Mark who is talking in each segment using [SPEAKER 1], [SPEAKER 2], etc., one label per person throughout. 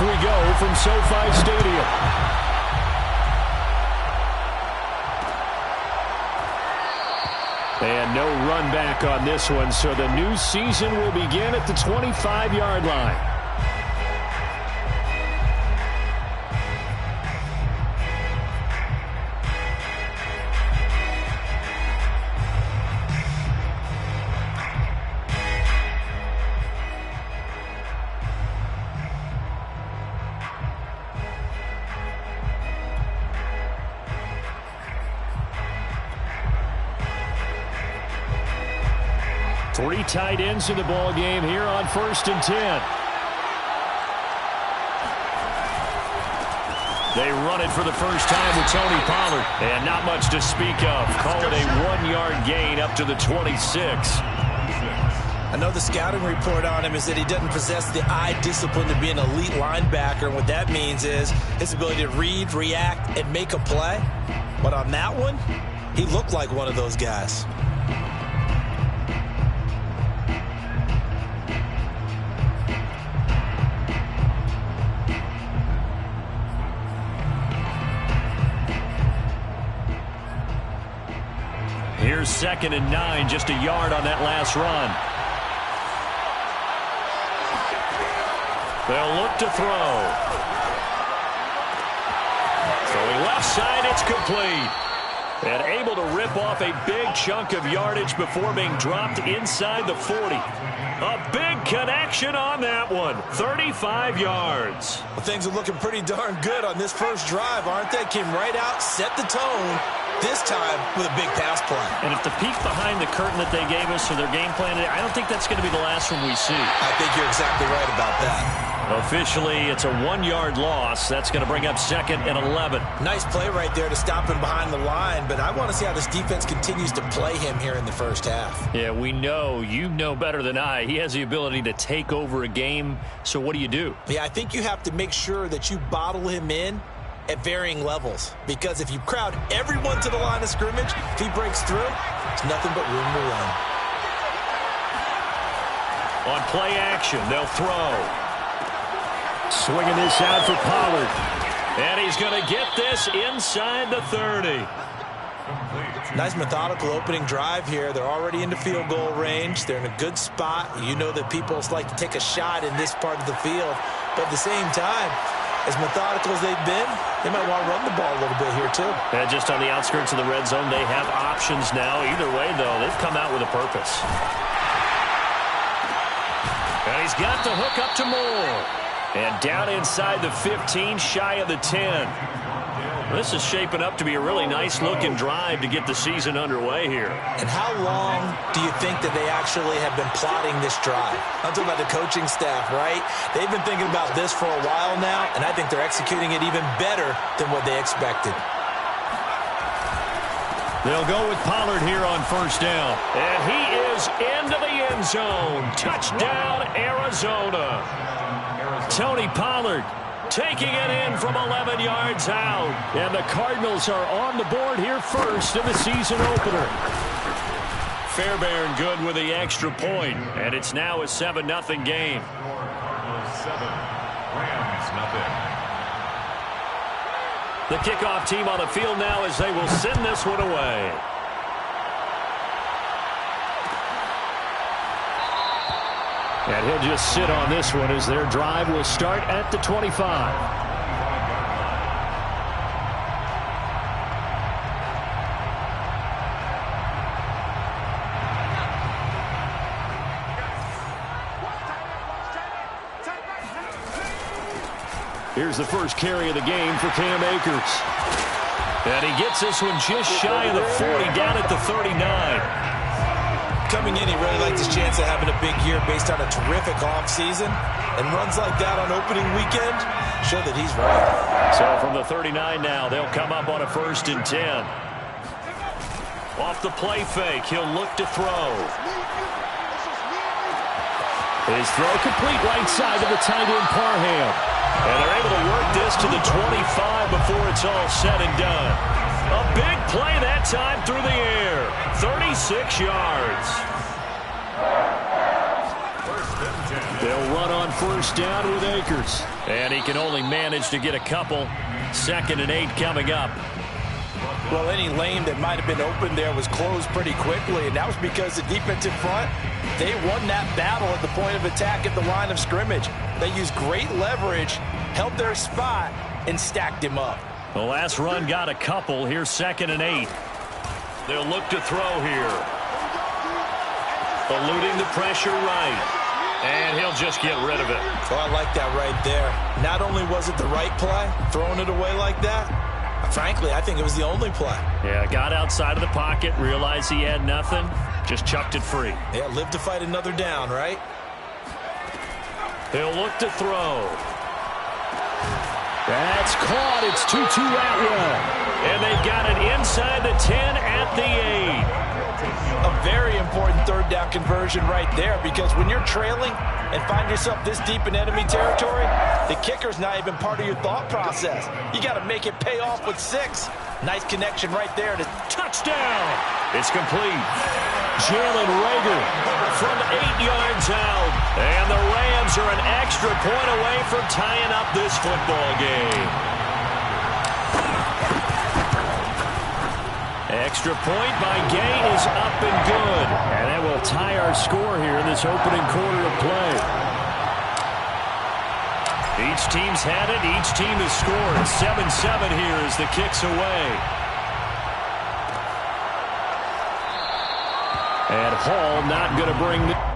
[SPEAKER 1] we go from SoFi Stadium. And no run back on this one, so the new season will begin at the 25-yard line. Three tight ends in the ball game here on 1st and 10. They run it for the first time with Tony Pollard. And not much to speak of. Call it a 1-yard gain up to the 26.
[SPEAKER 2] I know the scouting report on him is that he doesn't possess the eye discipline to be an elite linebacker. And what that means is his ability to read, react, and make a play. But on that one, he looked like one of those guys.
[SPEAKER 1] Here's 2nd and 9, just a yard on that last run. They'll look to throw. Throwing left side, it's complete. And able to rip off a big chunk of yardage before being dropped inside the 40. A big connection on that one. 35 yards.
[SPEAKER 2] Well, things are looking pretty darn good on this first drive, aren't they? Came right out, set the tone. This time with a big pass play.
[SPEAKER 1] And if the peek behind the curtain that they gave us for their game plan, I don't think that's going to be the last one we see.
[SPEAKER 2] I think you're exactly right about that.
[SPEAKER 1] Officially, it's a 1-yard loss. That's going to bring up 2nd and 11.
[SPEAKER 2] Nice play right there to stop him behind the line, but I want to see how this defense continues to play him here in the first half.
[SPEAKER 1] Yeah, we know. You know better than I. He has the ability to take over a game, so what do?
[SPEAKER 2] Yeah, I think you have to make sure that you bottle him in at varying levels, because if you crowd everyone to the line of scrimmage, if he breaks through, it's nothing but room to run.
[SPEAKER 1] On play action, they'll throw. Swinging this out for Pollard. And he's going to get this inside the 30.
[SPEAKER 2] Nice methodical opening drive here. They're already into field goal range. They're in a good spot. You know that people like to take a shot in this part of the field, but at the same time, as methodical as they've been, they might want to run the ball a little bit here, too.
[SPEAKER 1] And just on the outskirts of the red zone, they have options now. Either way, though, they've come out with a purpose. And he's got the hook up to Moore. And down inside the 15, shy of the 10. This is shaping up to be a really nice-looking drive to get the season underway here.
[SPEAKER 2] And how long do you think that they actually have been plotting this drive? I'm talking about the coaching staff, right? They've been thinking about this for a while now, and I think they're executing it even better than what they expected.
[SPEAKER 1] They'll go with Pollard here on 1st down. And he is into the end zone. Touchdown, Arizona. Tony Pollard taking it in from 11 yards out. And the Cardinals are on the board here first in the season opener. Fairbairn good with the extra point. And it's now a 7-0 game.
[SPEAKER 3] 7, Rams, nothing.
[SPEAKER 1] The kickoff team on the field now as they will send this one away. And he'll just sit on this one as their drive will start at the 25. Here's the first carry of the game for Cam Akers. And he gets this one just shy of the 40, down at the 39.
[SPEAKER 2] Coming in, he really liked his chance of having a big year based on a terrific offseason. And runs like that on opening weekend show that he's right.
[SPEAKER 1] So from the 39 now, they'll come up on a 1st and 10. Off the play fake, he'll look to throw. His throw complete right side to the tight end Parham. And they're able to work this to the 25 before it's all said and done. A big play that time through the air. 36 yards. They'll run on first down with Akers. And he can only manage to get a couple. 2nd and 8 coming up.
[SPEAKER 2] Well, any lane that might have been open there was closed pretty quickly, and that was because the defensive front, they won that battle at the point of attack at the line of scrimmage. They used great leverage, held their spot, and stacked him up.
[SPEAKER 1] The last run got a couple. Here's 2nd and 8. They'll look to throw here. Eluding the pressure right. And he'll just get rid of it.
[SPEAKER 2] Oh, I like that right there. Not only was it the right play, throwing it away like that, frankly, I think it was the only play.
[SPEAKER 1] Yeah, got outside of the pocket, realized he had nothing, just chucked it free.
[SPEAKER 2] Yeah, live to fight another down, right?
[SPEAKER 1] He'll look to throw. That's caught. It's Tutu Atwell. And they've got it inside the 10 at the 8.
[SPEAKER 2] A very important third down conversion right there, because when you're trailing and find yourself this deep in enemy territory, the kicker's not even part of your thought process. You got to make it pay off with 6. Nice connection right there to touchdown.
[SPEAKER 1] It's complete. Jalen Reagor from 8 yards out. And the Rams are an extra point away from tying up this football game. Extra point by Gay is up and good. And that will tie our score here in this opening quarter of play. Each team's had it. Each team has scored. 7-7 here as the kick's away. And Hall not going to bring the...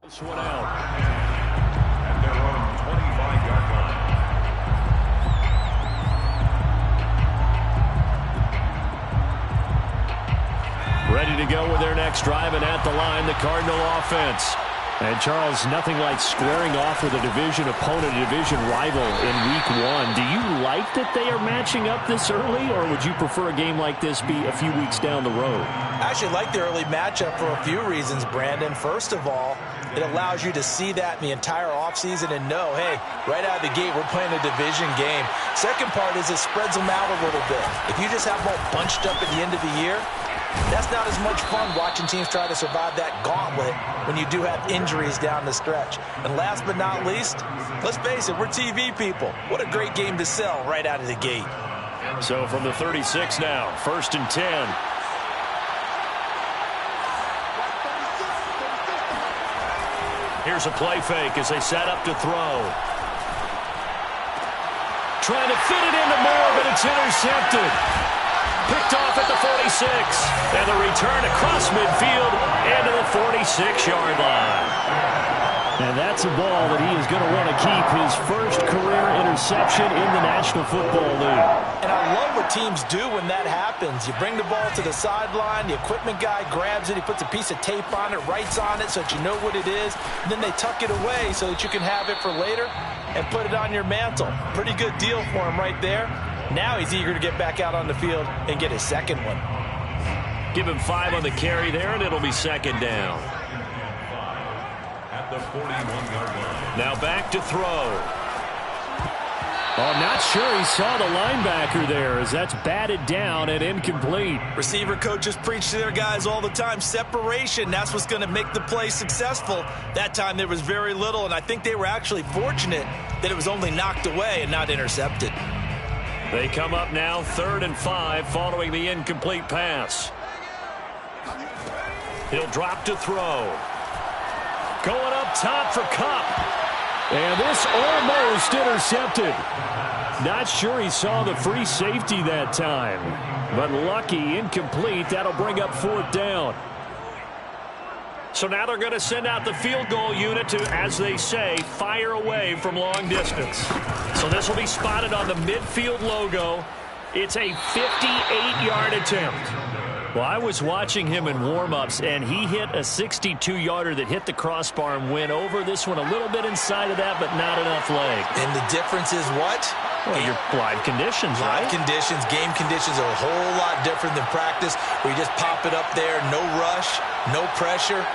[SPEAKER 1] This one out. At their own 25-yard line. Ready to go with their next drive, and at the line, the Cardinal offense. And, Charles, nothing like squaring off with a division opponent, a division rival in Week 1. Do you like that they are matching up this early, or would you prefer a game like this be a few weeks down the road?
[SPEAKER 2] I actually like the early matchup for a few reasons, Brandon. First of all, it allows you to see that in the entire offseason and know, hey, right out of the gate, we're playing a division game. Second part is it spreads them out a little bit. If you just have them all bunched up at the end of the year, that's not as much fun watching teams try to survive that gauntlet when you do have injuries down the stretch. And last but not least, let's face it, we're TV people. What a great game to sell right out of the gate.
[SPEAKER 1] So from the 36 now, 1st and 10. Here's a play fake as they set up to throw. Trying to fit it into Moore, but it's intercepted. Picked off at the 46. And the return across midfield into the 46-yard line. And that's a ball that he is going to want to keep, his first career interception in the National Football League.
[SPEAKER 2] And I love what teams do when that happens. You bring the ball to the sideline, the equipment guy grabs it, he puts a piece of tape on it, writes on it so that you know what it is, and then they tuck it away so that you can have it for later and put it on your mantle. Pretty good deal for him right there. Now he's eager to get back out on the field and get his second one.
[SPEAKER 1] Give him 5 on the carry there, and it'll be 2nd down.
[SPEAKER 3] At the 41-yard line.
[SPEAKER 1] Now back to throw. Oh, not sure he saw the linebacker there as that's batted down and incomplete.
[SPEAKER 2] Receiver coaches preach to their guys all the time. Separation, that's what's going to make the play successful. That time there was very little, and I think they were actually fortunate that it was only knocked away and not intercepted.
[SPEAKER 1] They come up now 3rd and 5 following the incomplete pass. He'll drop to throw. Going up top for Kupp. And this almost intercepted. Not sure he saw the free safety that time. But lucky, incomplete. That'll bring up 4th down. So now they're going to send out the field goal unit to, as they say, fire away from long distance. So this will be spotted on the midfield logo. It's a 58-yard attempt. Well, I was watching him in warm-ups, and he hit a 62-yarder that hit the crossbar and went over. This one a little bit inside of that, but not enough leg.
[SPEAKER 2] And the difference is what?
[SPEAKER 1] Well, your live conditions, right?
[SPEAKER 2] Live conditions, game conditions are a whole lot different than practice, where you just pop it up there, no rush, no pressure.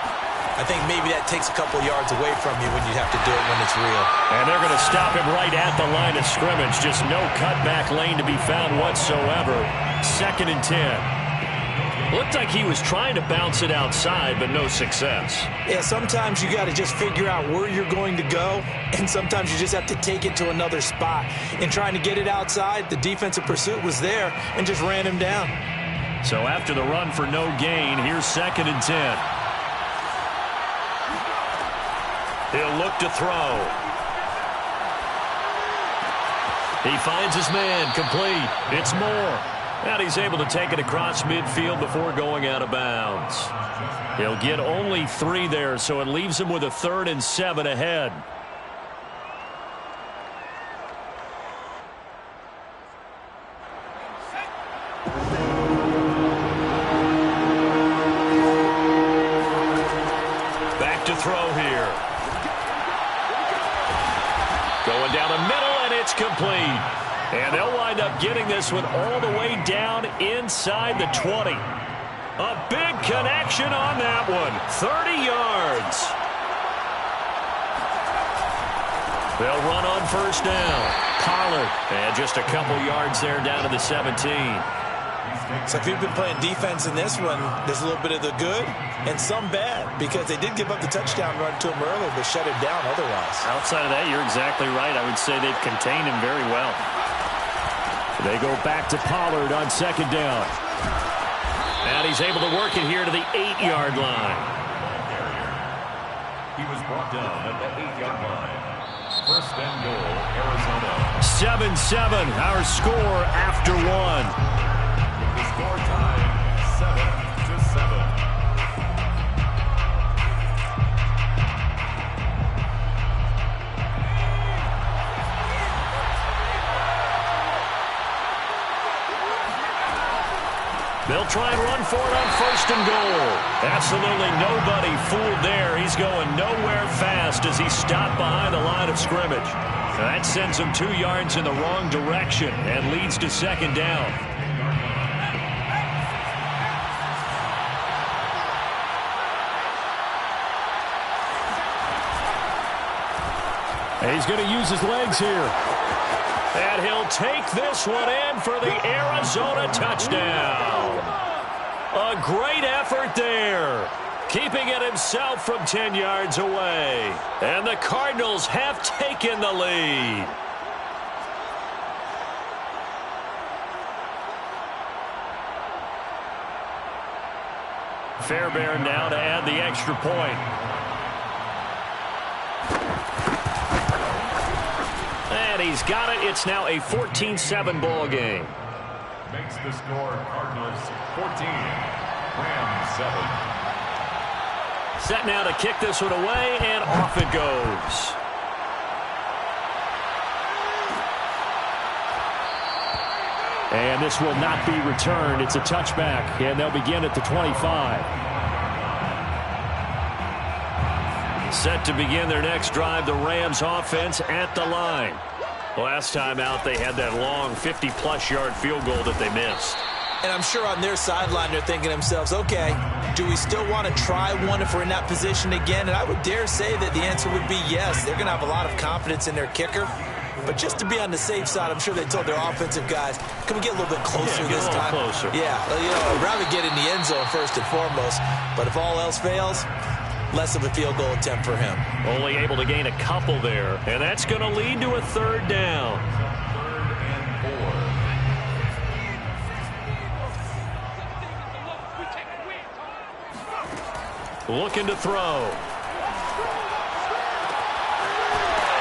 [SPEAKER 2] I think maybe that takes a couple yards away from you when you have to do it when it's real.
[SPEAKER 1] And they're going to stop him right at the line of scrimmage. Just no cutback lane to be found whatsoever. 2nd and 10. Looked like he was trying to bounce it outside, but no success.
[SPEAKER 2] Yeah, sometimes you got to just figure out where you're going to go, and sometimes you just have to take it to another spot. In trying to get it outside, the defensive pursuit was there and just ran him down.
[SPEAKER 1] So after the run for no gain, here's 2nd and 10. He'll look to throw. He finds his man, complete. It's Moore. And he's able to take it across midfield before going out of bounds. He'll get only 3 there, so it leaves him with a 3rd and 7 ahead. Back to throw here. Going down the middle, and it's complete. And they'll wind up getting this one all the way down inside the 20. A big connection on that one. 30 yards. They'll run on 1st down. Pollard. And just a couple yards there down to the 17.
[SPEAKER 2] So if you've been playing defense in this one, there's a little bit of the good and some bad, because they did give up the touchdown run to him earlier, but shut him down otherwise.
[SPEAKER 1] Outside of that, you're exactly right. I would say they've contained him very well. They go back to Pollard on 2nd down. And he's able to work it here to the 8-yard line.
[SPEAKER 3] He was brought down at the 8-yard line. 1st and goal, Arizona.
[SPEAKER 1] 7-7, our score after 1.
[SPEAKER 3] The score tied 7-7.
[SPEAKER 1] They'll try and run for it on 1st and goal. Absolutely nobody fooled there. He's going nowhere fast as he's stopped behind the line of scrimmage. That sends him 2 yards in the wrong direction and leads to 2nd down. And he's going to use his legs here. And he'll take this one in for the Arizona touchdown. A great effort there. Keeping it himself from 10 yards away. And the Cardinals have taken the lead. Fairbairn now to add the extra point. And he's got it. It's now a 14-7 ball game.
[SPEAKER 3] Makes the score Cardinals 14, Rams 7.
[SPEAKER 1] Set now to kick this one away, and off it goes. And this will not be returned. It's a touchback, and they'll begin at the 25. Set to begin their next drive, the Rams offense at the line. Last time out, they had that long 50-plus yard field goal that they missed.
[SPEAKER 2] And I'm sure on their sideline, they're thinking to themselves, okay, do we still want to try one if we're in that position again? And I would dare say that the answer would be yes. They're going to have a lot of confidence in their kicker. But just to be on the safe side, I'm sure they told their offensive guys, can we get a little bit closer this time?
[SPEAKER 1] Closer.
[SPEAKER 2] Yeah, you know, I'd rather get in the end zone first and foremost. But if all else fails, less of a field goal attempt for him.
[SPEAKER 1] Only able to gain a couple there, and that's going to lead to a 3rd down.
[SPEAKER 3] 3rd and 4.
[SPEAKER 1] Looking to throw.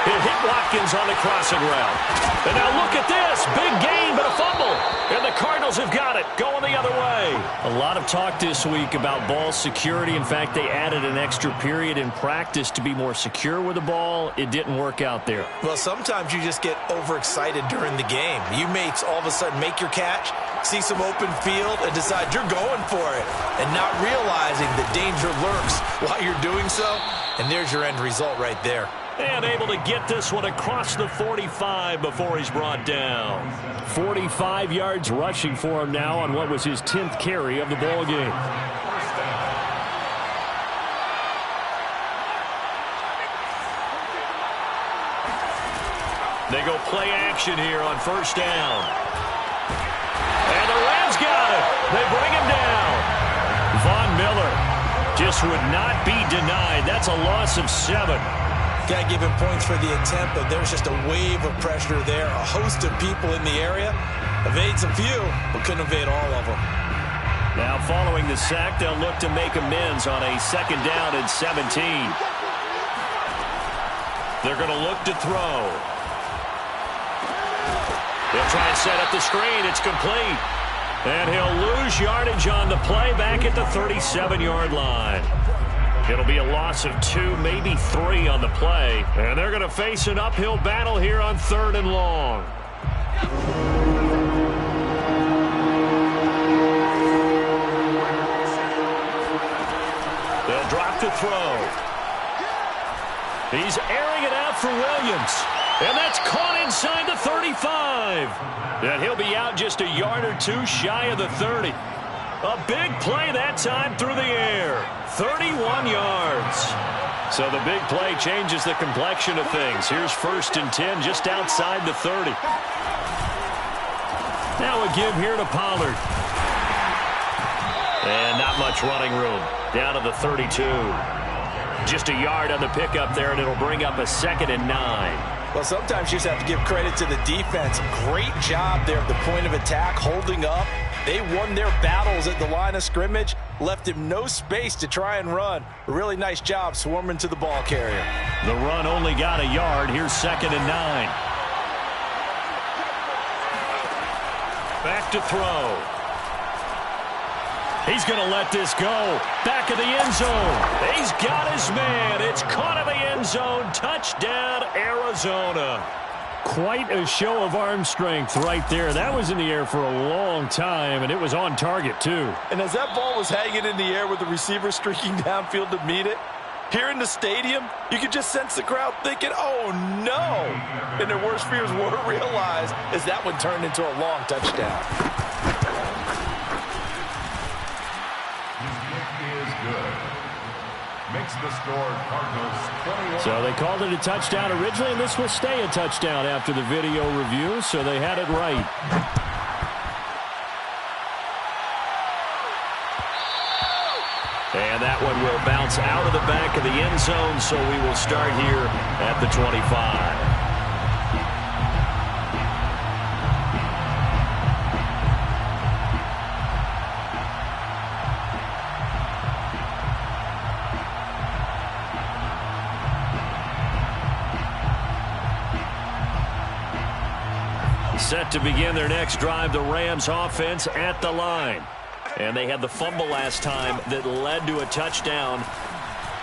[SPEAKER 1] It hit Watkins on the crossing route. And now look at this. Big gain, but a fumble. And the Cardinals have got it, going the other way. A lot of talk this week about ball security. In fact, they added an extra period in practice to be more secure with the ball. It didn't work out there.
[SPEAKER 2] Well, sometimes you just get overexcited during the game. You may all of a sudden make your catch, see some open field, and decide you're going for it, and not realizing that danger lurks while you're doing so. And there's your end result right there.
[SPEAKER 1] And able to get this one across the 45 before he's brought down. 45 yards rushing for him now on what was his 10th carry of the ball game. They go play action here on first down. And the Rams got it. They bring him down. Von Miller just would not be denied. That's a loss of 7.
[SPEAKER 2] Got to give him points for the attempt, but there's just a wave of pressure there. A host of people in the area. Evades a few, but couldn't evade all of them.
[SPEAKER 1] Now following the sack, they'll look to make amends on a 2nd down and 17. They're going to look to throw. He'll try and set up the screen. It's complete. And he'll lose yardage on the play back at the 37-yard line. It'll be a loss of 2, maybe 3 on the play. And they're going to face an uphill battle here on 3rd and long. They'll drop to throw. He's airing it out for Williams. And that's caught inside the 35. And he'll be out just a yard or 2 shy of the 30. A big play that time through the air. 31 yards. So the big play changes the complexion of things. Here's 1st and 10 just outside the 30. Now a give here to Pollard. And not much running room. Down to the 32. Just a yard on the pickup there, and it'll bring up a 2nd and 9.
[SPEAKER 2] Well, sometimes you just have to give credit to the defense. Great job there at the point of attack, holding up. They won their battles at the line of scrimmage, left him no space to try and run. A really nice job swarming to the ball carrier.
[SPEAKER 1] The run only got a yard. Here's 2nd and 9. Back to throw. He's going to let this go. Back of the end zone. He's got his man. It's caught in the end zone. Touchdown, Arizona. Quite a show of arm strength right there. That was in the air for a long time, and it was on target, too.
[SPEAKER 2] And as that ball was hanging in the air with the receiver streaking downfield to meet it, here in the stadium, you could just sense the crowd thinking, oh, no. And their worst fears were realized as that one turned into a long touchdown.
[SPEAKER 3] Makes the score Cardinals 21.
[SPEAKER 1] So they called it a touchdown originally, and this will stay a touchdown after the video review, so they had it right. And that one will bounce out of the back of the end zone, so we will start here at the 25. Set to begin their next drive, the Rams offense at the line. And they had the fumble last time that led to a touchdown.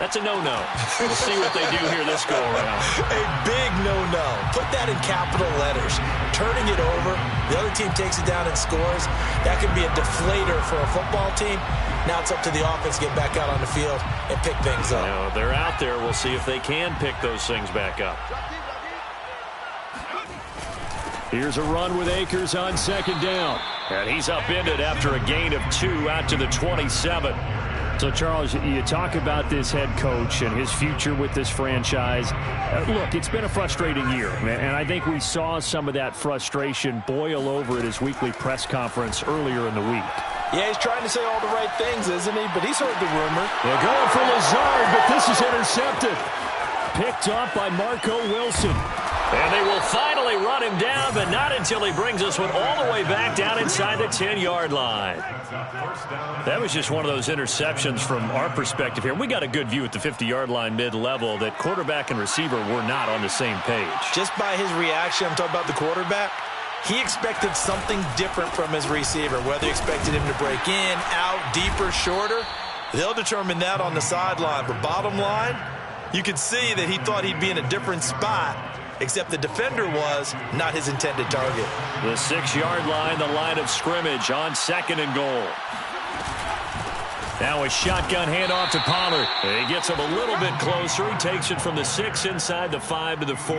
[SPEAKER 1] That's a no-no. We'll see what they do here this go-around.
[SPEAKER 2] A big no-no. Put that in capital letters. Turning it over, the other team takes it down and scores. That could be a deflator for a football team. Now it's up to the offense to get back out on the field and pick things up.
[SPEAKER 1] Now, they're out there. We'll see if they can pick those things back up. Here's a run with Akers on 2nd down. And he's upended after a gain of 2 out to the 27. So, Charles, you talk about this head coach and his future with this franchise. Look, it's been a frustrating year, and I think we saw some of that frustration boil over at his weekly press conference earlier in the week.
[SPEAKER 2] Yeah, he's trying to say all the right things, isn't he? But he's heard the rumor.
[SPEAKER 1] They're going for Lazard, but this is intercepted. Picked off by Marco Wilson. And they will finally finally run him down, but not until he brings us one all the way back down inside the 10-yard line. That was just one of those interceptions from our perspective here. We got a good view at the 50-yard line mid-level that quarterback and receiver were not on the same page.
[SPEAKER 2] Just by his reaction, I'm talking about the quarterback, he expected something different from his receiver, whether he expected him to break in, out, deeper, shorter. They'll determine that on the sideline. But bottom line, you could see that he thought he'd be in a different spot, except the defender was not his intended target.
[SPEAKER 1] The 6-yard line, the line of scrimmage on 2nd and goal. Now a shotgun handoff to Pollard. He gets him a little bit closer. He takes it from the 6 inside the 5 to the 4.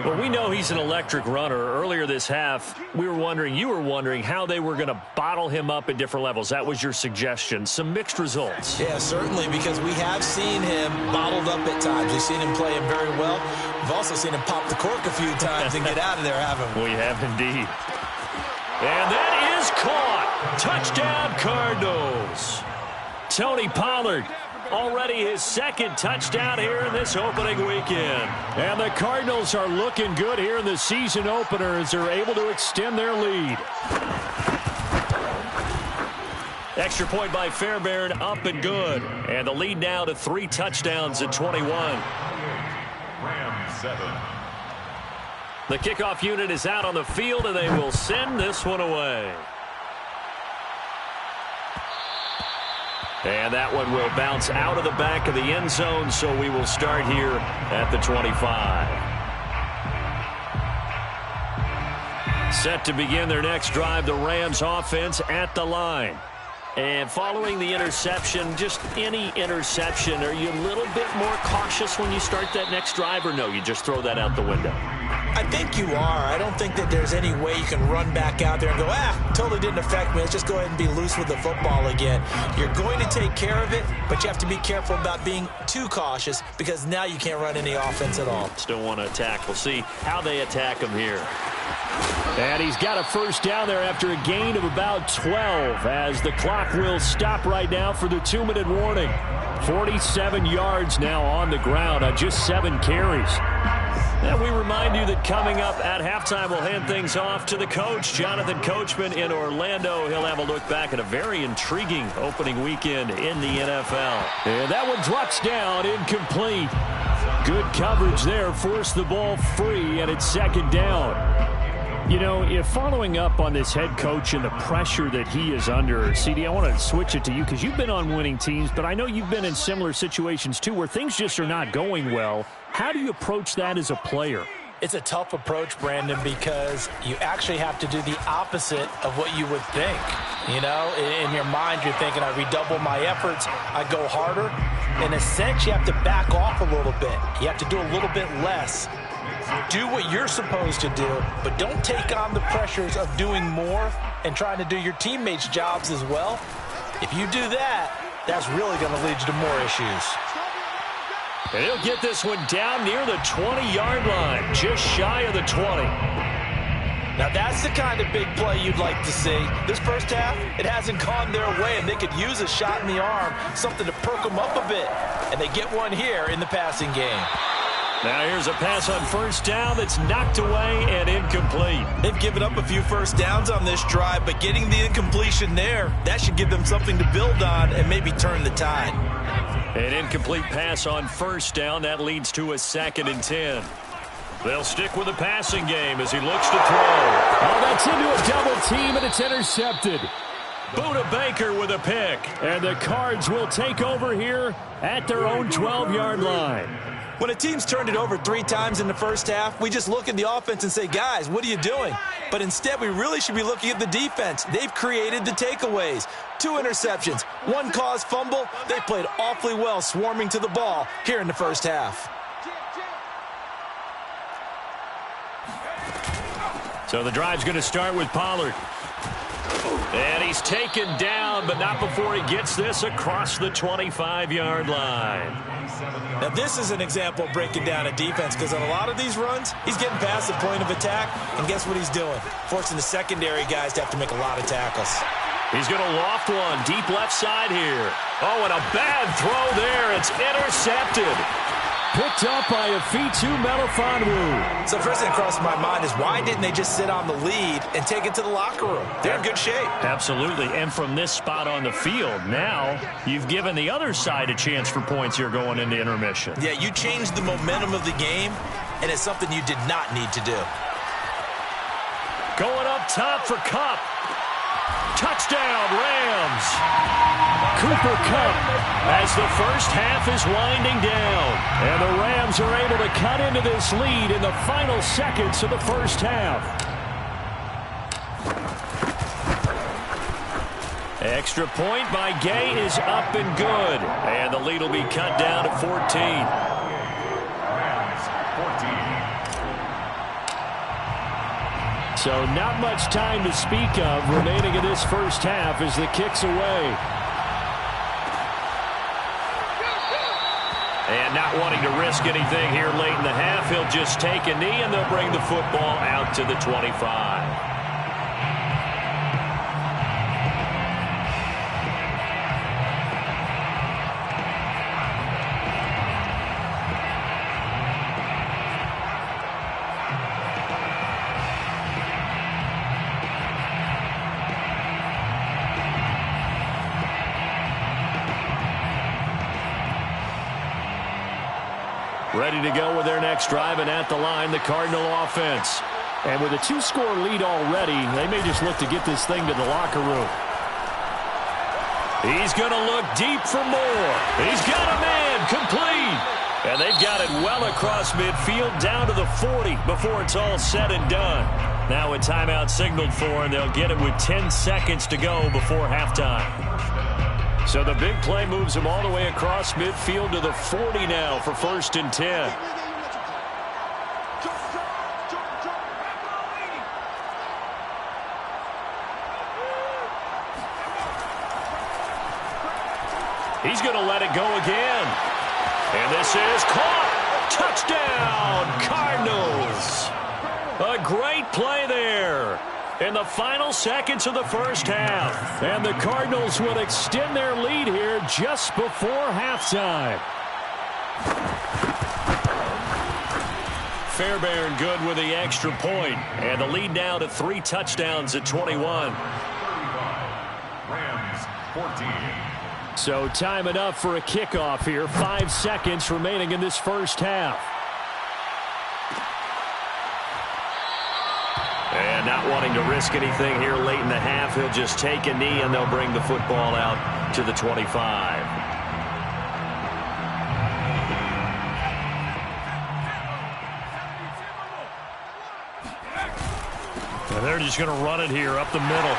[SPEAKER 1] Well, we know he's an electric runner. Earlier this half, you were wondering how they were going to bottle him up at different levels. That was your suggestion. Some mixed results.
[SPEAKER 2] Yeah, certainly, because we have seen him bottled up at times. We've seen him play him very well. We've also seen him pop the cork a few times and get out of there, haven't we?
[SPEAKER 1] We have indeed. And that is caught. Touchdown, Cardinals. Tony Pollard. Already his 2nd touchdown here in this opening weekend. And the Cardinals are looking good here in the season opener as they're able to extend their lead. Extra point by Fairbairn, up and good. And the lead now to 3 touchdowns at 21.
[SPEAKER 3] Rams 7.
[SPEAKER 1] The kickoff unit is out on the field, and they will send this one away. And that one will bounce out of the back of the end zone, so we will start here at the 25. Set to begin their next drive, the Rams offense at the line. And following the interception, just any interception, are you a little bit more cautious when you start that next drive, or no, you just throw that out the window?
[SPEAKER 2] I think you are. I don't think that there's any way you can run back out there and go, totally didn't affect me. Let's just go ahead and be loose with the football again. You're going to take care of it, but you have to be careful about being too cautious because now you can't run any offense at all.
[SPEAKER 1] Still want to attack. We'll see how they attack him here. And he's got a first down there after a gain of about 12 as the clock will stop right now for the 2-minute warning. 47 yards now on the ground on just 7 carries. And we remind you that coming up at halftime, we'll hand things off to the coach, Jonathan Coachman in Orlando. He'll have a look back at a very intriguing opening weekend in the NFL. And that one drops down, incomplete. Good coverage there, forced the ball free, and it's 2nd down. You know, if following up on this head coach and the pressure that he is under, CD, I want to switch it to you because you've been on winning teams, but I know you've been in similar situations too where things just are not going well. How do you approach that as a player?
[SPEAKER 2] It's a tough approach, Brandon, because you actually have to do the opposite of what you would think. You know, in your mind, you're thinking, I redouble my efforts, I go harder. In a sense, you have to back off a little bit. You have to do a little bit less. Do what you're supposed to do, but don't take on the pressures of doing more and trying to do your teammates' jobs as well. If you do that, that's really going to lead you to more issues.
[SPEAKER 1] And he'll get this one down near the 20-yard line, just shy of the 20.
[SPEAKER 2] Now, that's the kind of big play you'd like to see. This first half, it hasn't gone their way, and they could use a shot in the arm, something to perk them up a bit. And they get one here in the passing game.
[SPEAKER 1] Now here's a pass on first down that's knocked away and incomplete.
[SPEAKER 2] They've given up a few first downs on this drive, but getting the incompletion there, that should give them something to build on and maybe turn the tide.
[SPEAKER 1] An incomplete pass on first down. That leads to a 2nd and 10. They'll stick with the passing game as he looks to throw. Oh, that's into a double team, and it's intercepted. Buda Baker with a pick. And the Cards will take over here at their own 12-yard line.
[SPEAKER 2] When a team's turned it over 3 times in the first half, we just look at the offense and say, guys, what are you doing? But instead, we really should be looking at the defense. They've created the takeaways. 2 interceptions, 1 caused fumble. They played awfully well swarming to the ball here in the first half.
[SPEAKER 1] So the drive's going to start with Pollard. And he's taken down, but not before he gets this across the 25-yard line.
[SPEAKER 2] Now, this is an example of breaking down a defense because on a lot of these runs, he's getting past the point of attack, and guess what he's doing? Forcing the secondary guys to have to make a lot of tackles.
[SPEAKER 1] He's going to loft one deep left side here. Oh, and a bad throw there. It's intercepted. Picked up by Afitu Melifonwu.
[SPEAKER 2] So first thing across my mind is why didn't they just sit on the lead and take it to the locker room? They're in good shape.
[SPEAKER 1] Absolutely. And from this spot on the field, now you've given the other side a chance for points here going into intermission.
[SPEAKER 2] Yeah, you changed the momentum of the game, and it's something you did not need to do.
[SPEAKER 1] Going up top for Kupp. Touchdown, Rams. Cooper Kupp as the first half is winding down. And the Rams are able to cut into this lead in the final seconds of the first half. Extra point by Gay is up and good. And the lead will be cut down to 14. So not much time to speak of remaining in this first half as the kick's away. And not wanting to risk anything here late in the half, he'll just take a knee and they'll bring the football out to the 25. Ready to go with their next drive, and at the line, the Cardinal offense. And with a 2-score lead already, they may just look to get this thing to the locker room. He's going to look deep for more. He's got a man complete. And they've got it well across midfield down to the 40 before it's all said and done. Now a timeout signaled for, and they'll get it with 10 seconds to go before halftime. So the big play moves him all the way across midfield to the 40 now for 1st and 10. He's going to let it go again. And this is caught. Touchdown, Cardinals. A great play there in the final seconds of the first half. And the Cardinals will extend their lead here just before halftime. Fairbairn good with the extra point. And the lead now to 3 touchdowns at 21.
[SPEAKER 3] Rams 14.
[SPEAKER 1] So time enough for a kickoff here. 5 seconds remaining in this first half. And not wanting to risk anything here late in the half, he'll just take a knee and they'll bring the football out to the 25. And they're just going to run it here up the middle.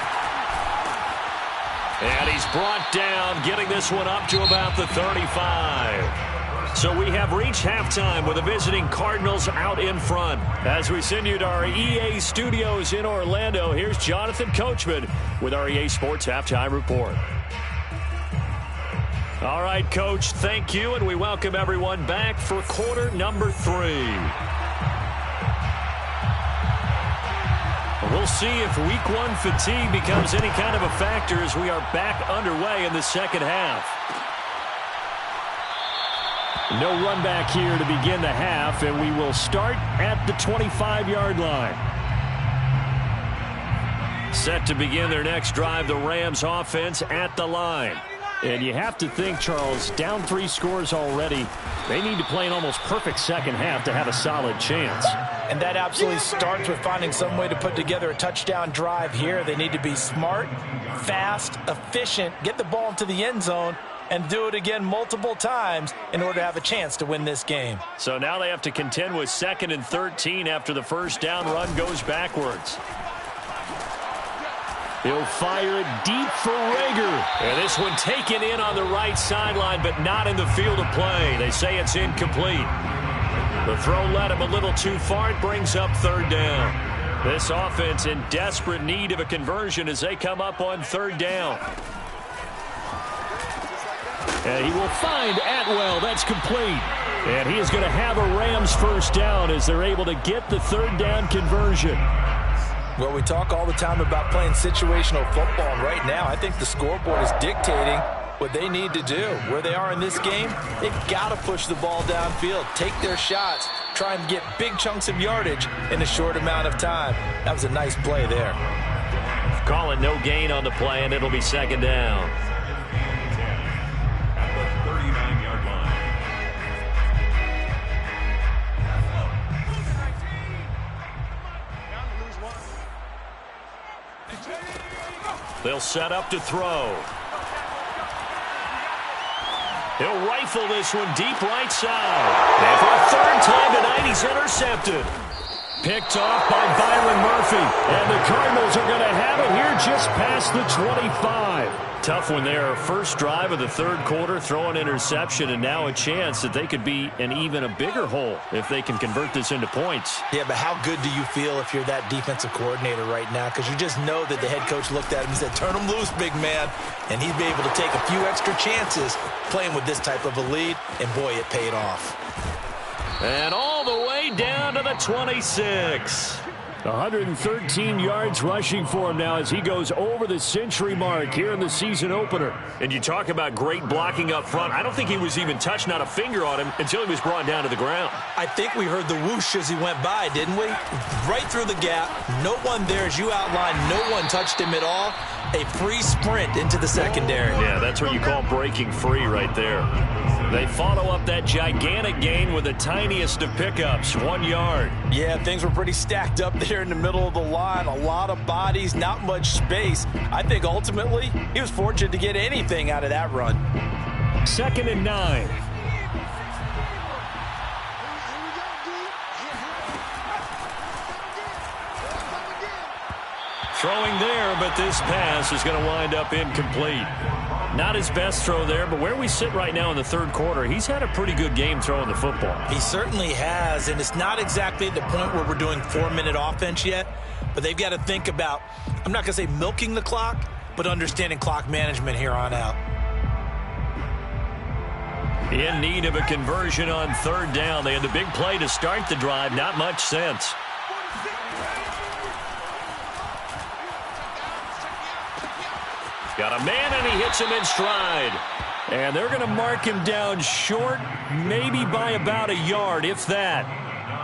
[SPEAKER 1] And he's brought down, getting this one up to about the 35. So we have reached halftime with the visiting Cardinals out in front. As we send you to our EA studios in Orlando, here's Jonathan Coachman with our EA Sports Halftime Report. All right, Coach, thank you, and we welcome everyone back for quarter number 3. We'll see if week 1 fatigue becomes any kind of a factor as we are back underway in the second half. No run back here to begin the half, and we will start at the 25-yard line. Set to begin their next drive, the Rams offense at the line. And you have to think, Charles, down 3 scores already. They need to play an almost perfect second half to have a solid chance.
[SPEAKER 2] And that absolutely starts with finding some way to put together a touchdown drive here. They need to be smart, fast, efficient, get the ball into the end zone, and do it again multiple times in order to have a chance to win this game.
[SPEAKER 1] So now they have to contend with 2nd and 13 after the first down run goes backwards. He'll fire it deep for Rager. And this one taken in on the right sideline, but not in the field of play. They say it's incomplete. The throw led him a little too far. It brings up 3rd down. This offense in desperate need of a conversion as they come up on 3rd down. And he will find Atwell. That's complete. And he is going to have a Rams first down as they're able to get the 3rd down conversion.
[SPEAKER 2] Well, we talk all the time about playing situational football, and right now I think the scoreboard is dictating what they need to do. Where they are in this game, they've got to push the ball downfield, take their shots, try and get big chunks of yardage in a short amount of time. That was a nice play there.
[SPEAKER 1] Call it no gain on the play, and it'll be second down.
[SPEAKER 3] At the 39-yard line.
[SPEAKER 1] They'll set up to throw. He'll rifle this one deep right side. And for a third time tonight, he's intercepted. Picked off by Byron Murphy. And the Cardinals are going to have it here just past the 25. Tough one there. First drive of the third quarter, throw an interception, and now a chance that they could be in even a bigger hole if they can convert this into points.
[SPEAKER 2] Yeah, but how good do you feel if you're that defensive coordinator right now? Because you just know that the head coach looked at him and said, turn him loose, big man. And he'd be able to take a few extra chances playing with this type of a lead, and boy, it paid off.
[SPEAKER 1] And all the way down to the 26. 113 yards rushing for him now as he goes over the century mark here in the season opener. And you talk about great blocking up front. I don't think he was even touched, not a finger on him, until he was brought down to the ground.
[SPEAKER 2] I think we heard the whoosh as he went by, didn't we? Right through the gap. No one there, as you outlined. No one touched him at all. A free sprint into the secondary.
[SPEAKER 1] Yeah, that's what you call breaking free right there. They follow up that gigantic gain with the tiniest of pickups, 1 yard.
[SPEAKER 2] Yeah, things were pretty stacked up there in the middle of the line. A lot of bodies, not much space. I think ultimately he was fortunate to get anything out of that run.
[SPEAKER 1] 2nd and 9. Throwing there, but this pass is going to wind up incomplete. Not his best throw there, but where we sit right now in the third quarter, he's had a pretty good game throwing the football.
[SPEAKER 2] He certainly has, and it's not exactly at the point where we're doing 4-minute offense yet, but they've got to think about, I'm not going to say milking the clock, but understanding clock management here on out.
[SPEAKER 1] In need of a conversion on third down. They had the big play to start the drive, not much sense. Got a man, and he hits him in stride. And they're going to mark him down short, maybe by about a yard, if that.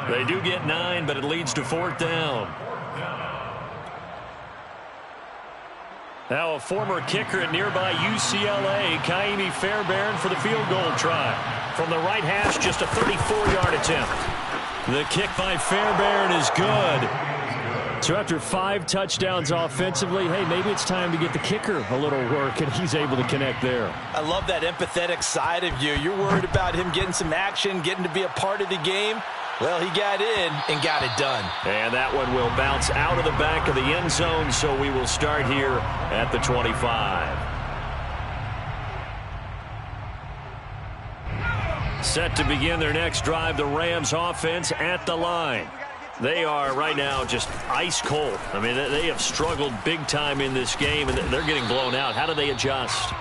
[SPEAKER 1] They do get 9, but it leads to 4th down. Now a former kicker at nearby UCLA, Kaimi Fairbairn, for the field goal try. From the right hash, just a 34-yard attempt. The kick by Fairbairn is good. So after 5 touchdowns offensively, hey, maybe it's time to get the kicker a little work, and he's able to connect there.
[SPEAKER 2] I love that empathetic side of you. You're worried about him getting some action, getting to be a part of the game. Well, he got in and got it done. And
[SPEAKER 1] that one will bounce out of the back of the end zone, so we will start here at the 25. Set to begin their next drive, the Rams offense at the line. They are right now just ice cold. I mean, they have struggled big time in this game, and they're getting blown out. How do they adjust?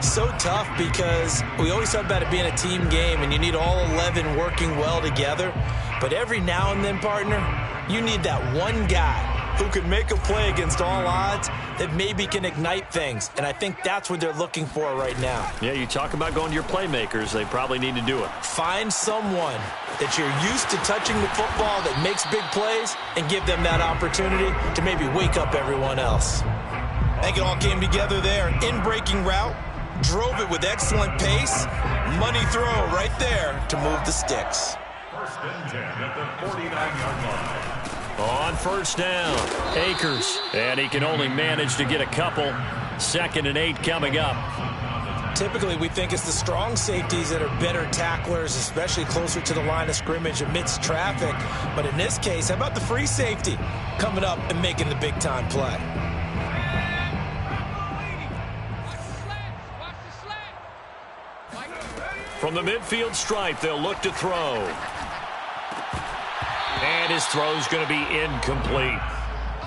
[SPEAKER 2] So tough because we always talk about it being a team game, and you need all 11 working well together. But every now and then, partner, you need that one guy who can make a play against all odds that maybe can ignite things. And I think that's what they're looking for right now.
[SPEAKER 1] Yeah, you talk about going to your playmakers. They probably need to do it.
[SPEAKER 2] Find someone that you're used to touching the football that makes big plays and give them that opportunity to maybe wake up everyone else. I think it all came together there. In-breaking route, drove it with excellent pace. Money throw right there to move the sticks.
[SPEAKER 3] 1st and 10 at the 49-yard line.
[SPEAKER 1] On first down, Akers, and he can only manage to get a couple. 2nd and 8 coming up.
[SPEAKER 2] Typically, we think it's the strong safeties that are better tacklers, especially closer to the line of scrimmage amidst traffic. But in this case, how about the free safety coming up and making the big-time play?
[SPEAKER 1] From the midfield stripe, they'll look to throw. And his throw's going to be incomplete.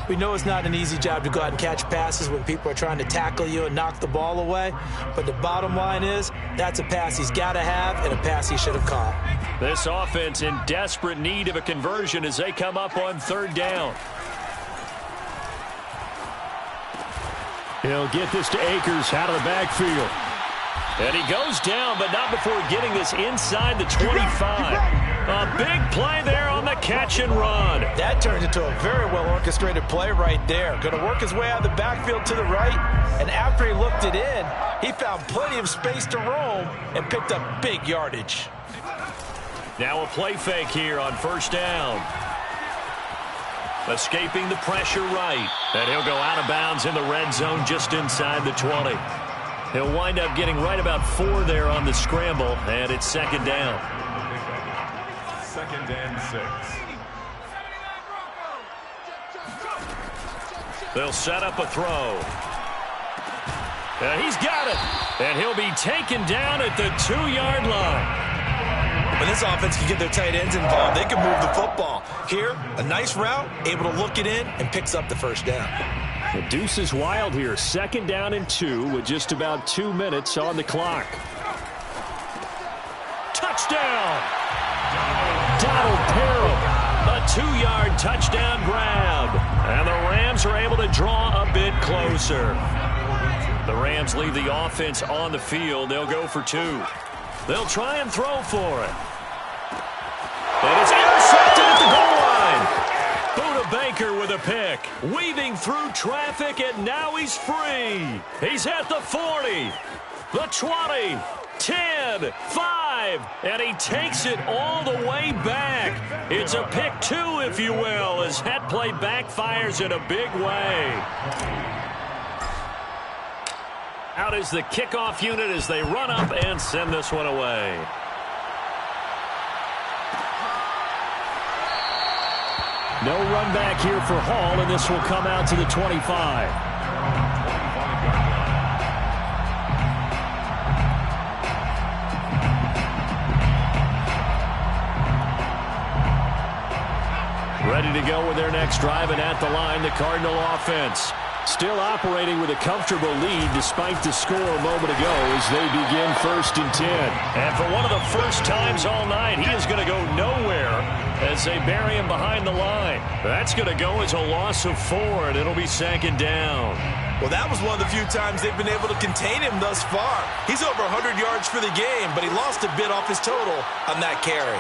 [SPEAKER 2] We know it's not an easy job to go out and catch passes when people are trying to tackle you and knock the ball away. But the bottom line is, that's a pass he's got to have and a pass he should have caught.
[SPEAKER 1] This offense in desperate need of a conversion as they come up on third down. He'll get this to Akers out of the backfield. And he goes down, but not before getting this inside the 25. A big play there on the catch and run.
[SPEAKER 2] That turned into a very well-orchestrated play right there. Going to work his way out of the backfield to the right, and after he looked it in, he found plenty of space to roam and picked up big yardage.
[SPEAKER 1] Now a play fake here on first down. Escaping the pressure right. And he'll go out of bounds in the red zone just inside the 20. He'll wind up getting right about 4 there on the scramble, and it's second down.
[SPEAKER 3] 2nd and 6.
[SPEAKER 1] They'll set up a throw. And he's got it. And he'll be taken down at the 2-yard line.
[SPEAKER 2] When this offense can get their tight ends involved, they can move the football. Here, a nice route, able to look it in, and picks up the first down.
[SPEAKER 1] The deuce is wild here. 2nd down and 2 with just about 2 minutes on the clock. Touchdown! Donald Parham, a 2-yard touchdown grab. And the Rams are able to draw a bit closer. The Rams leave the offense on the field. They'll go for 2. They'll try and throw for it. And it's intercepted at the goal line. Buda Baker with a pick. Weaving through traffic, and now he's free. He's at the 40, the 20, 10, 5, and he takes it all the way back. It's a pick 2, if you will, as that play backfires in a big way. Out is the kickoff unit as they run up and send this one away. No run back here for Hall, and this will come out to the 25. Ready to go with their next drive, and at the line, the Cardinal offense. Still operating with a comfortable lead despite the score a moment ago as they begin 1st and 10. And for one of the first times all night, he is going to go nowhere as they bury him behind the line. That's going to go as a loss of 4, and it'll be 2nd down.
[SPEAKER 2] Well, that was one of the few times they've been able to contain him thus far. He's over 100 yards for the game, but he lost a bit off his total on that carry.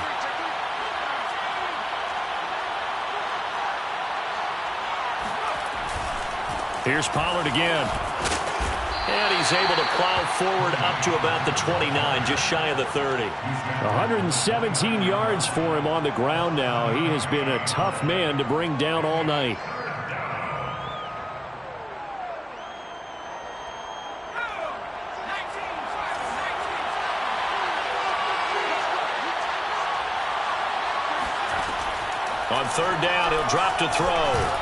[SPEAKER 1] Here's Pollard again. And he's able to plow forward up to about the 29, just shy of the 30. 117 yards for him on the ground now. He has been a tough man to bring down all night. On 3rd down, he'll drop to throw.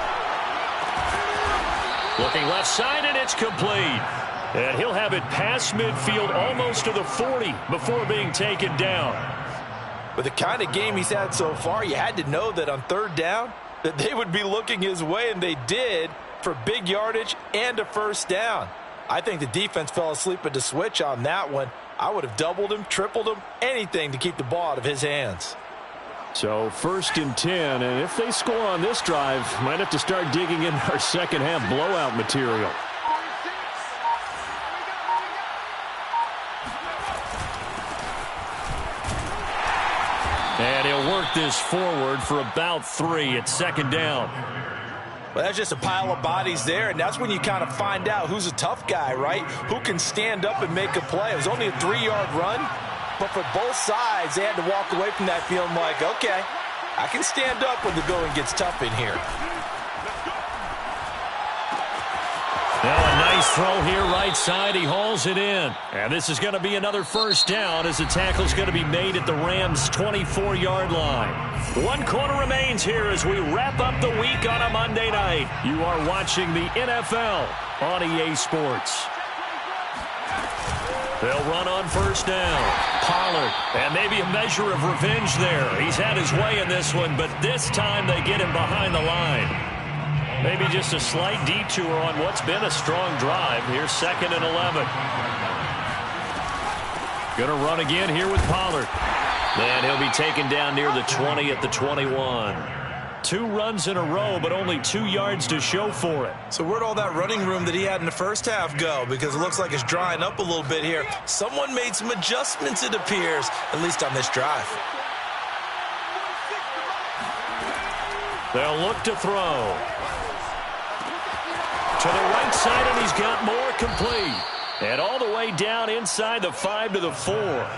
[SPEAKER 1] Looking left side, and it's complete. And he'll have it past midfield almost to the 40 before being taken down.
[SPEAKER 2] With the kind of game he's had so far, you had to know that on 3rd down that they would be looking his way, and they did, for big yardage and a first down. I think the defense fell asleep at the switch on that one. I would have doubled him, tripled him, anything to keep the ball out of his hands.
[SPEAKER 1] So 1st and 10, and if they score on this drive, might have to start digging in our second half blowout material. And he'll work this forward for about 3 at 2nd down.
[SPEAKER 2] Well, that's just a pile of bodies there, and that's when you kind of find out who's a tough guy, right? Who can stand up and make a play. It was only a 3-yard run. But for both sides, they had to walk away from that feeling like, okay, I can stand up when the going gets tough in here.
[SPEAKER 1] Now a nice throw here right side. He hauls it in. And this is going to be another first down as the tackle's going to be made at the Rams' 24-yard line. 1 quarter remains here as we wrap up the week on a Monday night. You are watching the NFL on EA Sports. They'll run on first down. Pollard, and maybe a measure of revenge there. He's had his way in this one, but this time they get him behind the line. Maybe just a slight detour on what's been a strong drive. Here's 2nd and 11. Going to run again here with Pollard. And he'll be taken down near the 20 at the 21. 2 runs in a row, but only 2 yards to show for it.
[SPEAKER 2] So where'd all that running room that he had in the first half go? Because it looks like it's drying up a little bit here. Someone made some adjustments, it appears, at least on this drive.
[SPEAKER 1] They'll look to throw. To the right side, and he's got more, complete. And all the way down inside the 5 to the 4.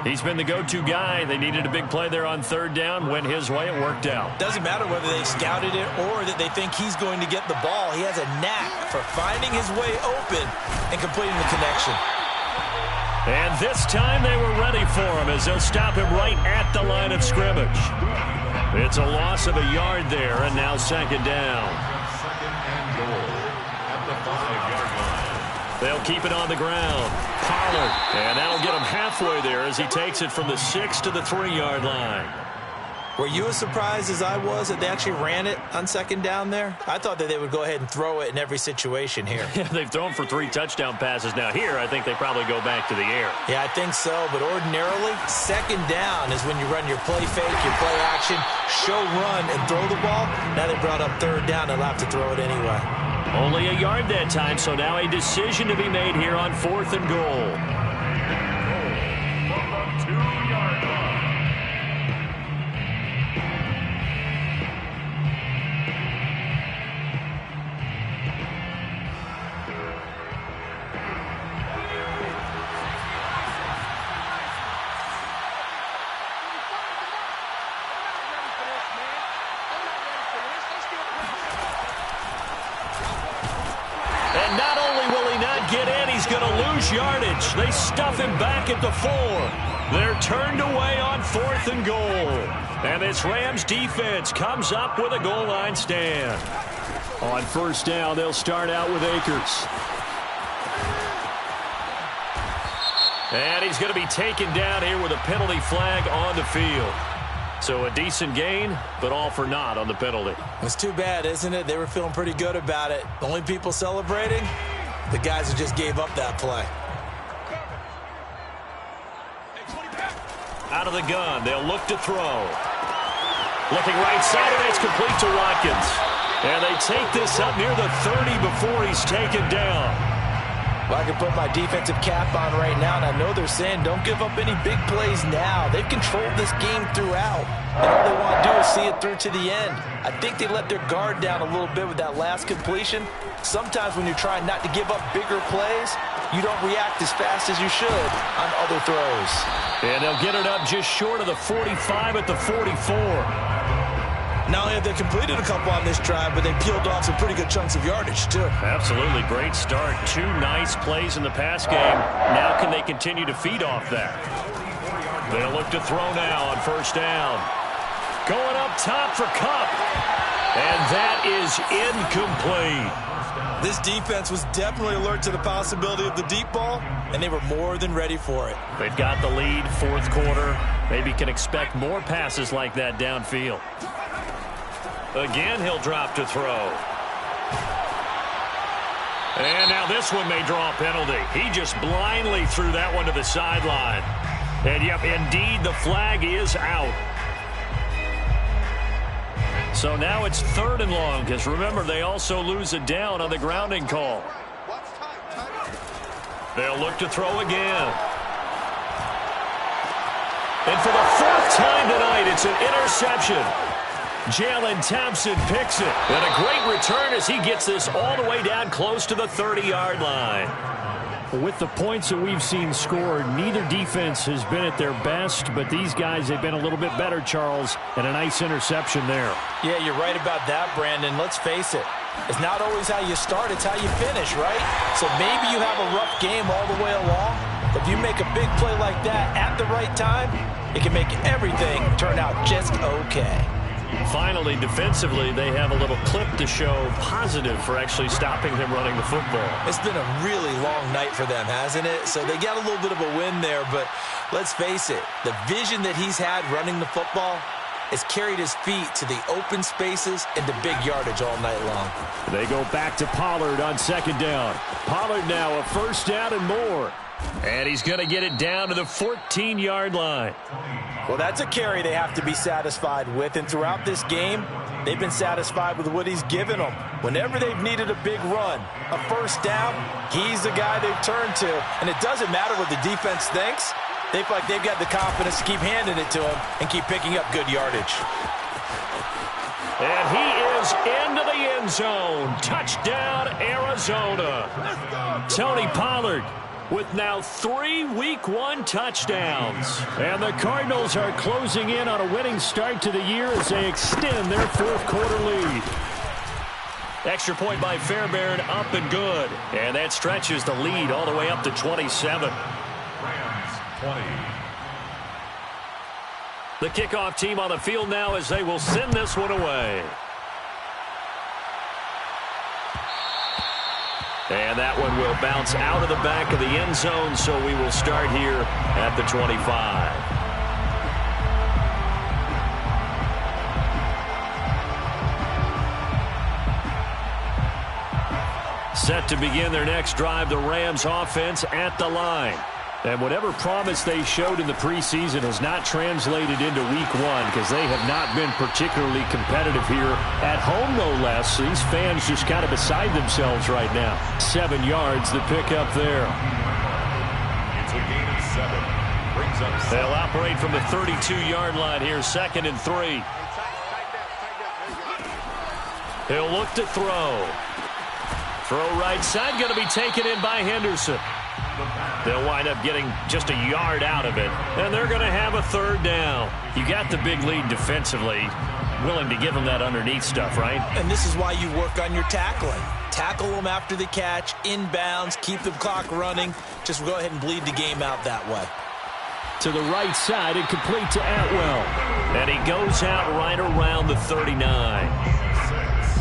[SPEAKER 1] He's been the go-to guy. They needed a big play there on 3rd down. Went his way. It worked out.
[SPEAKER 2] Doesn't matter whether they scouted it or that they think he's going to get the ball. He has a knack for finding his way open and completing the connection.
[SPEAKER 1] And this time they were ready for him as they'll stop him right at the line of scrimmage. It's a loss of a yard there, and now 2nd down. They'll keep it on the ground. Pollard. And that'll get him halfway there as he takes it from the 6 to the 3-yard line.
[SPEAKER 2] Were you as surprised as I was that they actually ran it on 2nd down there? I thought that they would go ahead and throw it in every situation here.
[SPEAKER 1] Yeah, they've thrown for 3 touchdown passes now. Here, I think they probably go back to the air.
[SPEAKER 2] Yeah, I think so. But ordinarily, 2nd down is when you run your play fake, your play action, show run, and throw the ball. Now they brought up 3rd down. They'll have to throw it anyway.
[SPEAKER 1] Only a yard that time, so now a decision to be made here on 4th and goal. And not only will he not get in, he's going to lose yardage. They stuff him back at the 4. They're turned away on 4th and goal. And this Rams defense comes up with a goal line stand. On 1st down, they'll start out with Akers. And he's going to be taken down here with a penalty flag on the field. So a decent gain, but all for naught on the penalty.
[SPEAKER 2] It's too bad, isn't it? They were feeling pretty good about it. The only people celebrating, the guys who just gave up that play.
[SPEAKER 1] Out of the gun, they'll look to throw. Looking right side, and it's complete to Watkins. And they take this up near the 30 before he's taken down.
[SPEAKER 2] Well, I can put my defensive cap on right now, and I know they're saying don't give up any big plays now. They've controlled this game throughout, and all they want to do is see it through to the end. I think they let their guard down a little bit with that last completion. Sometimes when you're trying not to give up bigger plays, you don't react as fast as you should on other throws.
[SPEAKER 1] And they'll get it up just short of the 45 at the 44.
[SPEAKER 2] Not only have they completed a couple on this drive, but they peeled off some pretty good chunks of yardage, too.
[SPEAKER 1] Absolutely. Great start. 2 nice plays in the pass game. Now can they continue to feed off that? They'll look to throw now on 1st down. Going up top for Kupp. And that is incomplete.
[SPEAKER 2] This defense was definitely alert to the possibility of the deep ball, and they were more than ready for it.
[SPEAKER 1] They've got the lead, 4th quarter. Maybe can expect more passes like that downfield. Again, he'll drop to throw. And now this one may draw a penalty. He just blindly threw that one to the sideline. And, yep, indeed, the flag is out. So now it's 3rd and long, because remember, they also lose a down on the grounding call. They'll look to throw again. And for the 4th time tonight, it's an interception. Jalen Thompson picks it. And a great return as he gets this all the way down close to the 30-yard line. With the points that we've seen scored, neither defense has been at their best, but these guys have been a little bit better, Charles, and a nice interception there.
[SPEAKER 2] Yeah, you're right about that, Brandon. Let's face it. It's not always how you start, it's how you finish, right? So maybe you have a rough game all the way along. If you make a big play like that at the right time, it can make everything turn out just okay.
[SPEAKER 1] Finally, defensively, they have a little clip to show positive for actually stopping him running the football.
[SPEAKER 2] It's been a really long night for them, hasn't it? So they got a little bit of a win there, but let's face it, the vision that he's had running the football, has carried his feet to the open spaces and to big yardage all night long.
[SPEAKER 1] They go back to Pollard on second down. Pollard now a first down and more. And he's going to get it down to the 14-yard line.
[SPEAKER 2] Well, that's a carry they have to be satisfied with. And throughout this game, they've been satisfied with what he's given them. Whenever they've needed a big run, a first down, he's the guy they've turned to. And it doesn't matter what the defense thinks. They feel like they've got the confidence to keep handing it to him and keep picking up good yardage.
[SPEAKER 1] And he is into the end zone. Touchdown, Arizona. Tony Pollard with now 3 Week 1 touchdowns. And the Cardinals are closing in on a winning start to the year as they extend their fourth-quarter lead. Extra point by Fairbairn, up and good. And that stretches the lead all the way up to 27.
[SPEAKER 3] Rams 20.
[SPEAKER 1] The kickoff team on the field now as they will send this one away. And that one will bounce out of the back of the end zone, so we will start here at the 25. Set to begin their next drive, the Rams offense at the line. And whatever promise they showed in the preseason has not translated into Week 1 because they have not been particularly competitive here at home, no less. These fans just kind of beside themselves right now. 7 yards to pick up there.
[SPEAKER 3] It's a gain of 7. Brings up 7.
[SPEAKER 1] They'll operate from the 32-yard line here, 2nd and 3. He'll look to throw. Throw right side, going to be taken in by Henderson. They'll wind up getting just a yard out of it, and they're going to have a third down. You got the big lead defensively, willing to give them that underneath stuff, right?
[SPEAKER 2] And this is why you work on your tackling. Tackle them after the catch, inbounds, keep the clock running. Just go ahead and bleed the game out that way.
[SPEAKER 1] To the right side and complete to Atwell. And he goes out right around the 39.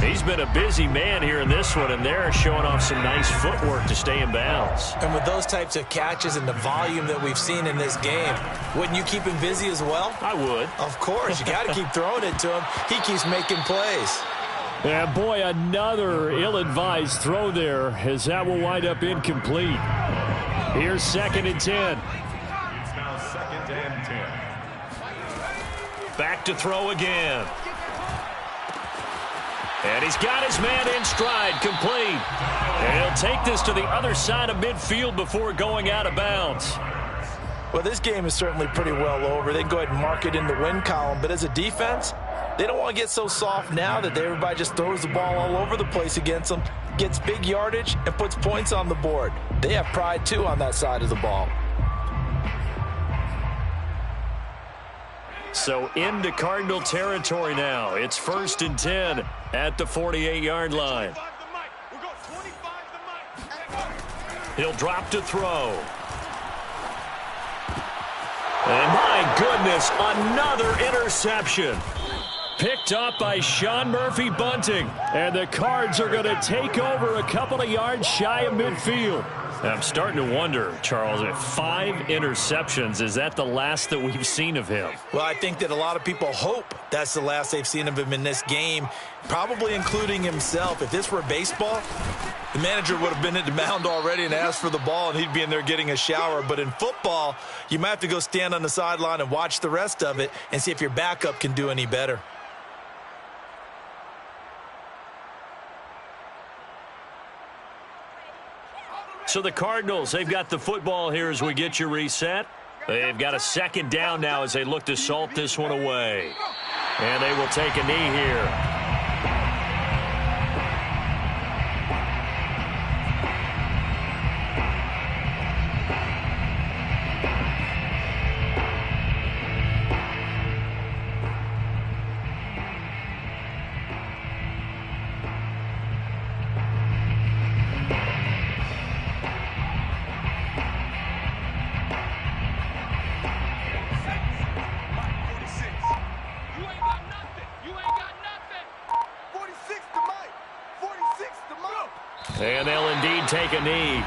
[SPEAKER 1] He's been a busy man here in this one, and they're showing off some nice footwork to stay in bounds.
[SPEAKER 2] And with those types of catches and the volume that we've seen in this game, wouldn't you keep him busy as well?
[SPEAKER 1] I would.
[SPEAKER 2] Of course. You got to keep throwing it to him. He keeps making plays.
[SPEAKER 1] Yeah, boy, another ill-advised throw there as that will wind up incomplete. Here's 2nd and 10.
[SPEAKER 3] It's now 2nd and 10.
[SPEAKER 1] Back to throw again. And he's got his man in stride, complete. And he'll take this to the other side of midfield before going out of bounds.
[SPEAKER 2] Well, this game is certainly pretty well over. They can go ahead and mark it in the win column. But as a defense, they don't want to get so soft now that everybody just throws the ball all over the place against them, gets big yardage, and puts points on the board. They have pride, too, on that side of the ball.
[SPEAKER 1] So into Cardinal territory now. It's 1st and 10 at the 48-yard line. He'll drop to throw. And my goodness, another interception. Picked up by Sean Murphy Bunting. And the Cards are going to take over a couple of yards shy of midfield. I'm starting to wonder, Charles, if 5 interceptions, is that the last that we've seen of him?
[SPEAKER 2] Well, I think that a lot of people hope that's the last they've seen of him in this game, probably including himself. If this were baseball, the manager would have been at the mound already and asked for the ball, and he'd be in there getting a shower. But in football, you might have to go stand on the sideline and watch the rest of it and see if your backup can do any better.
[SPEAKER 1] So the Cardinals, they've got the football here as we get you reset. They've got a 2nd down now as they look to salt this one away. And they will take a knee here. And they'll indeed take a knee.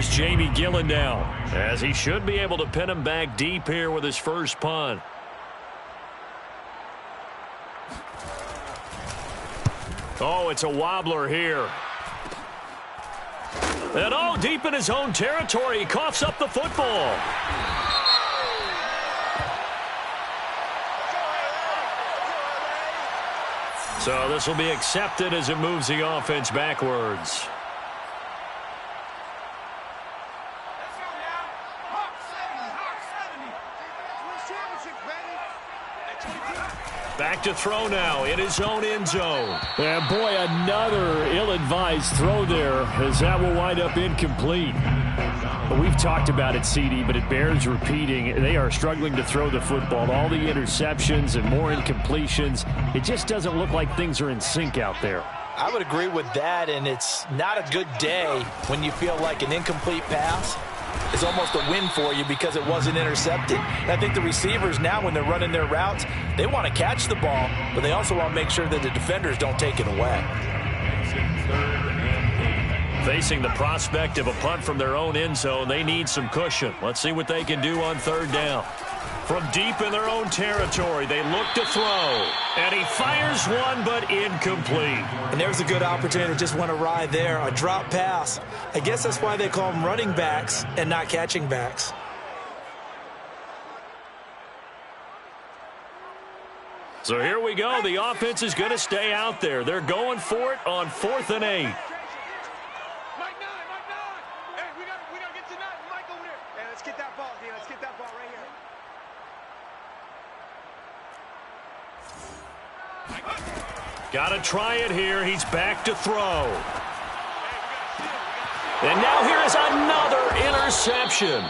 [SPEAKER 1] Here's Jamie Gillen now, as he should be able to pin him back deep here with his first punt. Oh, it's a wobbler here. And oh, deep in his own territory, he coughs up the football. So this will be accepted as it moves the offense backwards. Back to throw now in his own end zone.
[SPEAKER 4] And boy, another ill-advised throw there, as that will wind up incomplete. But we've talked about it, CD, but it bears repeating. They are struggling to throw the football. All the interceptions and more incompletions. It just doesn't look like things are in sync out there.
[SPEAKER 2] I would agree with that, and it's not a good day when you feel like an incomplete pass is almost a win for you because it wasn't intercepted. And I think the receivers now, when they're running their routes, they want to catch the ball, but they also want to make sure that the defenders don't take it away.
[SPEAKER 1] Facing the prospect of a punt from their own end zone, they need some cushion. Let's see what they can do on third down. From deep in their own territory, they look to throw. And he fires one, but incomplete.
[SPEAKER 2] And there's a good opportunity to just went awry there. A drop pass. I guess that's why they call them running backs and not catching backs.
[SPEAKER 1] So here we go. The offense is going to stay out there. They're going for it on 4th and 8.
[SPEAKER 5] Mike 9. Hey, we gotta get to 9. Mike over there. Hey, let's get that ball, D. Let's get that ball right here.
[SPEAKER 1] Got to try it here. He's back to throw. And now here is another interception.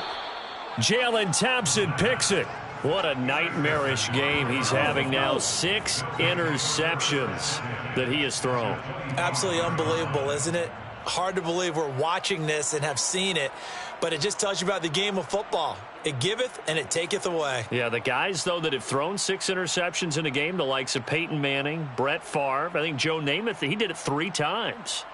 [SPEAKER 1] Jalen Thompson picks it. What a nightmarish game he's having now. 6 interceptions that he has thrown.
[SPEAKER 2] Absolutely unbelievable, isn't it? Hard to believe we're watching this and have seen it, but it just tells you about the game of football. It giveth and it taketh away.
[SPEAKER 1] Yeah, the guys, though, that have thrown 6 interceptions in a game, the likes of Peyton Manning, Brett Favre, I think Joe Namath, he did it 3 times.